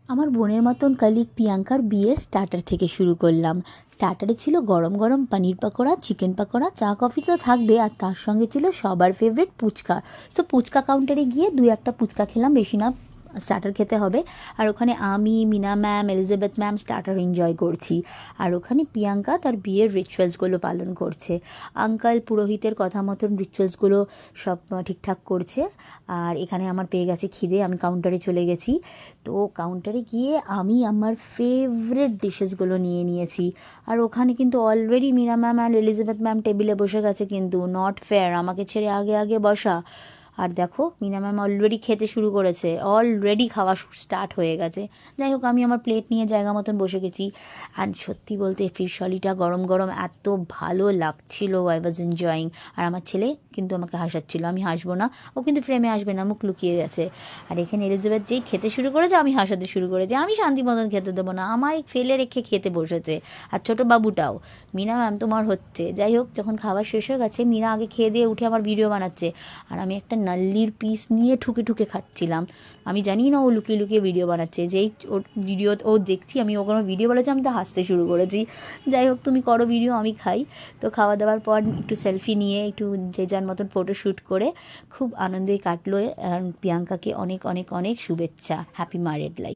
আমার বোনের মতন কলিগ প্রিয়াঙ্কার বিয়ের স্টার্টার থেকে শুরু করলাম। স্টার্টারে ছিল গরম গরম পনির পকোড়া, চিকেন পকোড়া, চা কফি তো থাকবে, আর তার সঙ্গে ছিল সবার ফেভারিট ফুচকা। সো ফুচকা কাউন্টারে গিয়ে দুই একটা ফুচকা খেলাম, বেশি না, স্টার্টার খেতে হবে। আর ওখানে আমি, Mina ma'am, Elizabeth ma'am starter enjoy করছি। আর ওখানে প্রিয়াঙ্কা তার বিয়ের রিচুয়ালসগুলো পালন করছে। আঙ্কাল পুরোহিতের কথা মতন রিচুয়ালসগুলো সব ঠিকঠাক করছে। আর এখানে আমার পেয়ে গেছে খিদে, আমি কাউন্টারে চলে গেছি। তো কাউন্টারে গিয়ে আমি আমার ফেভারিট ডিশেসগুলো নিয়ে নিয়েছি। আর ওখানে কিন্তু অলরেডি মীরা ম্যাম আর এলিজাবেথ ম্যাম টেবিলে বসে গেছে, কিন্তু নট ফেয়ার, আমাকে ছেড়ে আগে আগে বসা। আর দেখো মীনা ম্যাম অলরেডি খেতে শুরু করেছে, অলরেডি খাওয়া স্টার্ট হয়ে গেছে। যাই হোক, আমি আমার প্লেট নিয়ে জায়গা মতন বসে গেছি। অ্যান্ড সত্যি বলতে ফিশ সলিটা গরম গরম এত ভালো লাগছিল, আই ওয়াজ এনজয়িং। আর আমার ছেলে কিন্তু আমাকে হাসাচ্ছিল, আমি হাসবো না, ও কিন্তু ফ্রেমে আসবে না, মুখ লুকিয়ে গেছে। আর এখানে এলিজাবেথ যেই খেতে শুরু করেছে আমি হাসাতে শুরু করেছি, আমি শান্তি মতন খেতে দেবো না, আমায় ফেলে রেখে খেতে বসেছে। আর ছোটো বাবুটাও। মিনা ম্যাম তোমার হচ্ছে। যাই হোক, যখন খাবার শেষ হয়ে গেছে, মিনা আগে খেয়ে দিয়ে উঠে আমার ভিডিও বানাচ্ছে, আর আমি একটা নাল্লির পিস নিয়ে ঠুকে ঠুকে খাচ্ছিলাম। আমি জানি না ও লুকিয়ে লুকিয়ে ভিডিও বানাচ্ছে, যেই ওর ভিডিও ও দেখছি আমি, ও কোনো ভিডিও বলেছে, আমি তো হাসতে শুরু করেছি। যাই হোক, তুমি করো ভিডিও, আমি খাই। তো খাওয়া দাওয়ার পর একটু সেলফি নিয়ে, একটু যে যার মতন ফটো শ্যুট করে খুব আনন্দই কাটলো। প্রিয়াঙ্কাকে অনেক অনেক অনেক শুভেচ্ছা, হ্যাপি ম্যারেড লাইফ।